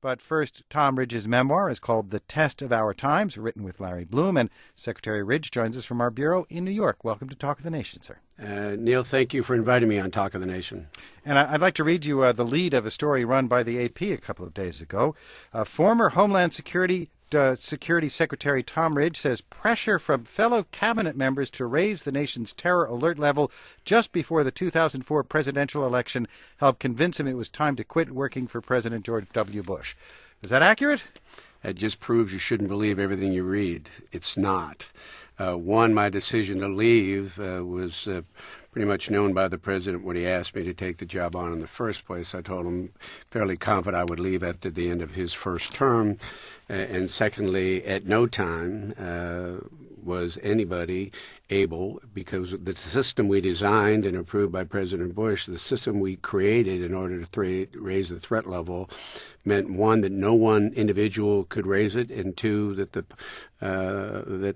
But first, Tom Ridge's memoir is called The Test of Our Times, written with Larry Bloom, and Secretary Ridge joins us from our bureau in New York. Welcome to Talk of the Nation, sir. Neal, thank you for inviting me on Talk of the Nation. And I'd like to read you the lead of a story run by the AP a couple of days ago. Former Homeland Security Secretary Tom Ridge says pressure from fellow cabinet members to raise the nation's terror alert level just before the 2004 presidential election helped convince him it was time to quit working for President George W. Bush. Is that accurate? That just proves you shouldn't believe everything you read. It's not. My decision to leave was pretty much known by the president when he asked me to take the job on in the first place. I told him fairly confident I would leave after the end of his first term. And secondly, at no time was anybody able, because the system we designed and approved by President Bush, the system we created in order to raise the threat level, meant, one, that no one individual could raise it, and two, that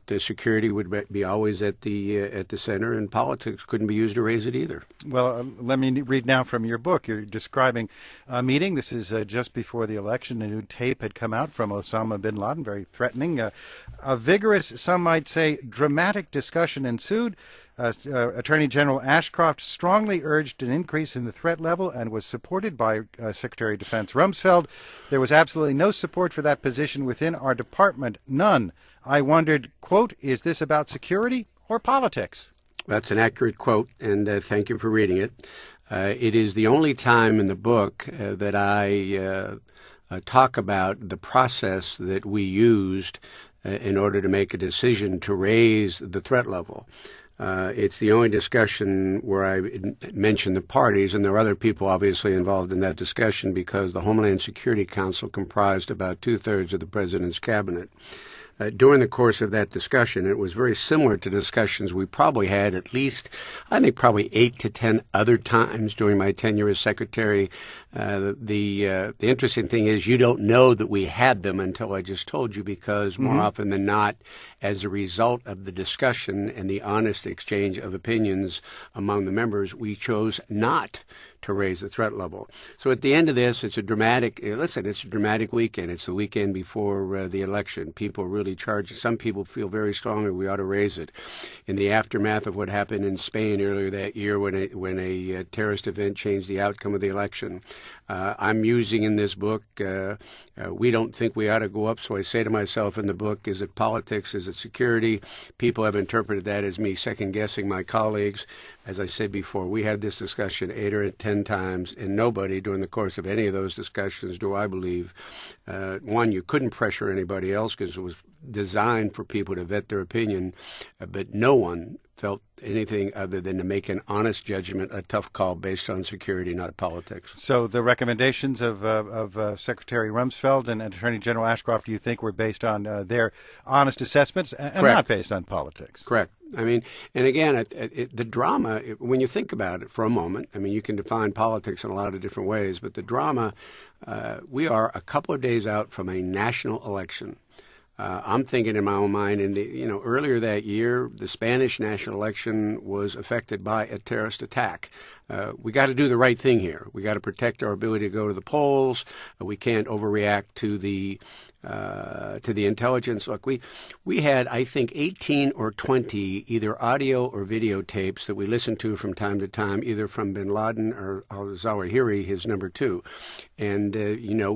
the security would be always at the center, and politics couldn't be used to raise it either. Well, let me read now from your book. You're describing a meeting. This is just before the election. A new tape had come out from Osama bin Laden, very threatening. A vigorous, some might say, dramatic discussion ensued. Attorney General Ashcroft strongly urged an increase in the threat level and was supported by Secretary of Defense Rumsfeld. There was absolutely no support for that position within our department, none. I wondered, quote, is this about security or politics? That's an accurate quote, and thank you for reading it. It is the only time in the book that I talk about the process that we used in order to make a decision to raise the threat level. It's the only discussion where I mention the parties, and there are other people obviously involved in that discussion because the Homeland Security Council comprised about two-thirds of the president's cabinet. During the course of that discussion, it was very similar to discussions we probably had at least, I think, probably 8 to 10 other times during my tenure as secretary. The interesting thing is you don't know that we had them until I just told you, because more often than not, as a result of the discussion and the honest exchange of opinions among the members, we chose not to raise the threat level. So at the end of this, it's a dramatic weekend. It's the weekend before the election. People really charge. Some people feel very strongly we ought to raise it. In the aftermath of what happened in Spain earlier that year when a terrorist event changed the outcome of the election, I'm using in this book, we don't think we ought to go up. So I say to myself in the book, is it politics? Is it security? People have interpreted that as me second-guessing my colleagues. As I said before, we had this discussion 8 or 10 times, and nobody during the course of any of those discussions do I believe, one, you couldn't pressure anybody else because it was designed for people to vet their opinion, but no one felt anything other than to make an honest judgment, a tough call based on security, not politics. So the recommendations of Secretary Rumsfeld and Attorney General Ashcroft, you think, were based on their honest assessments and not based on politics? Correct. I mean, and again, the drama, when you think about it for a moment, I mean, you can define politics in a lot of different ways, but the drama, we are a couple of days out from a national election. I'm thinking in my own mind, earlier that year, the Spanish national election was affected by a terrorist attack. We got to do the right thing here. We got to protect our ability to go to the polls. We can't overreact to the intelligence. Look, we had, I think, 18 or 20 either audio or video tapes that we listened to from time to time, either from bin Laden or al-Zawahiri, his number two. And,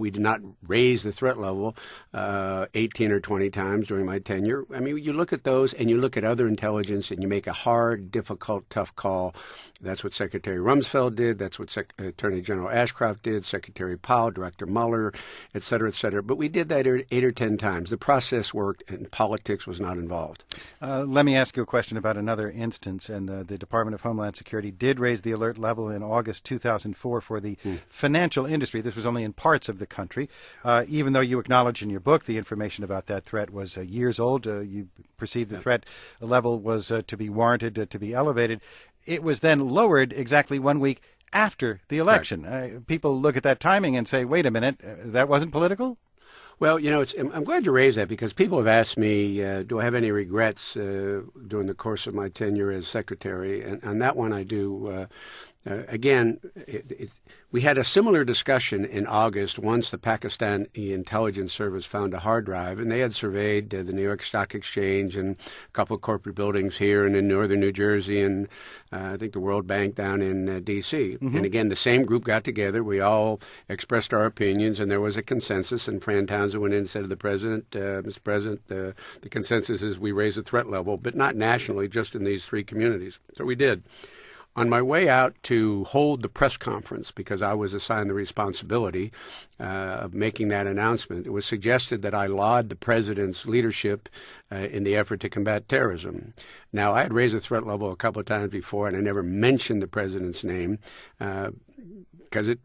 we did not raise the threat level 18 or 20 times during my tenure. I mean, you look at those and you look at other intelligence and you make a hard, difficult, tough call. That's what Secretary Rumsfeld did. That's what Attorney General Ashcroft did, Secretary Powell, Director Mueller, et cetera, et cetera. But we did that 8 or 10 times. The process worked and politics was not involved. Let me ask you a question about another instance. And the Department of Homeland Security did raise the alert level in August 2004 for the financial industry. This was only in parts of the country. Even though you acknowledge in your book the information about that threat was years old, you perceived the threat level was to be warranted, to be elevated. It was then lowered exactly 1 week after the election. Right. People look at that timing and say, wait a minute, that wasn't political? Well, I'm glad you raised that because people have asked me, do I have any regrets during the course of my tenure as secretary? And on that one, I do. Again, we had a similar discussion in August once the Pakistani intelligence service found a hard drive, and they had surveyed the New York Stock Exchange and a couple of corporate buildings here and in northern New Jersey and I think the World Bank down in D.C. Mm-hmm. And again, the same group got together. We all expressed our opinions, and there was a consensus. And Fran Townsend went in and said to the president, Mr. President, the consensus is we raise the threat level, but not nationally, just in these three communities. So we did. On my way out to hold the press conference, because I was assigned the responsibility of making that announcement, it was suggested that I laud the president's leadership in the effort to combat terrorism. Now, I had raised the threat level a couple of times before, and I never mentioned the president's name because it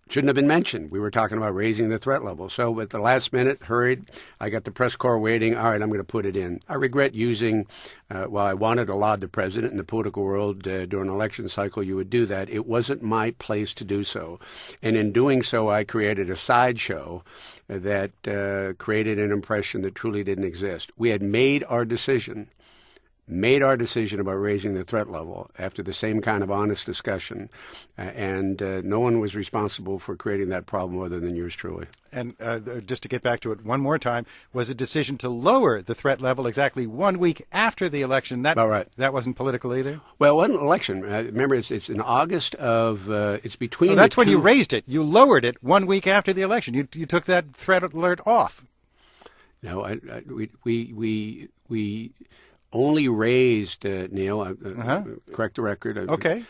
shouldn't have been mentioned. We were talking about raising the threat level. So at the last minute, hurried. I got the press corps waiting. All right, I'm going to put it in. I regret using, while I wanted to laud the president in the political world during an election cycle, you would do that. It wasn't my place to do so. And in doing so, I created a sideshow that created an impression that truly didn't exist. We had made our decision about raising the threat level after the same kind of honest discussion, and no one was responsible for creating that problem other than yours truly. And just to get back to it one more time, was a decision to lower the threat level exactly 1 week after the election. That, right. That wasn't political either? Well, it wasn't an election. Remember, it's in August of, it's between that's when you raised it. You lowered it 1 week after the election. You took that threat alert off. No, we only raised, Neal, correct the record. Okay.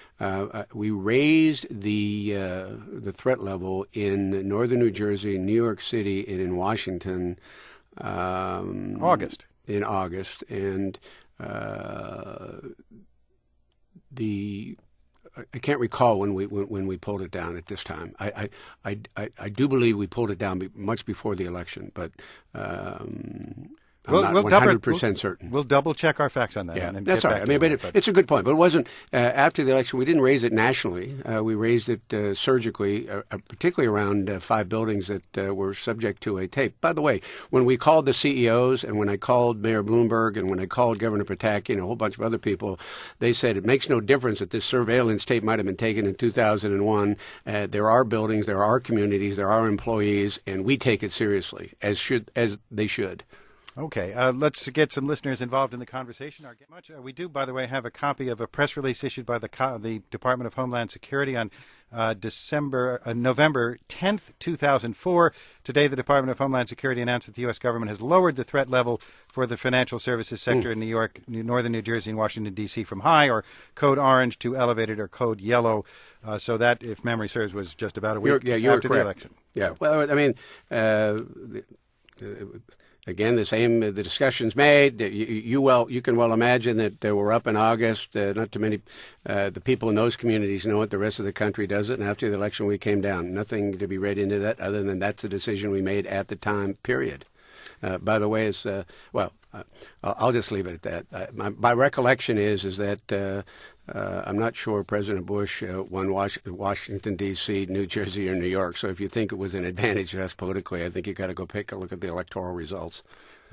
We raised the threat level in northern New Jersey, New York City, and in Washington. August. In August. And I can't recall when we pulled it down at this time. I do believe we pulled it down much before the election, but I'm not 100% certain. We'll double check our facts on that. Yeah, that's all right. I mean, but it's a good point. But it wasn't after the election. We didn't raise it nationally. We raised it surgically, particularly around 5 buildings that were subject to a tape. By the way, when we called the CEOs and when I called Mayor Bloomberg and when I called Governor Pataki and a whole bunch of other people, they said it makes no difference that this surveillance tape might have been taken in 2001. There are buildings, there are communities, there are employees, and we take it seriously, as they should. Okay, let's get some listeners involved in the conversation. We do, by the way, have a copy of a press release issued by the Department of Homeland Security on November 10th, 2004. Today, the Department of Homeland Security announced that the U.S. government has lowered the threat level for the financial services sector in New York, northern New Jersey, and Washington, D.C. from high, or code orange, to elevated, or code yellow. So that, if memory serves, was just about a week after the election. Yeah, well, I mean, again, the discussions made. You can well imagine that we're up in August. Not too many the people in those communities know it. The rest of the country doesn't. And after the election, we came down. Nothing to be read into that other than that's a decision we made at the time. Period. By the way, I'll just leave it at that. My recollection is that. I'm not sure President Bush won Washington, D.C., New Jersey, or New York. So if you think it was an advantage to us politically, I think you've got to go take a look at the electoral results.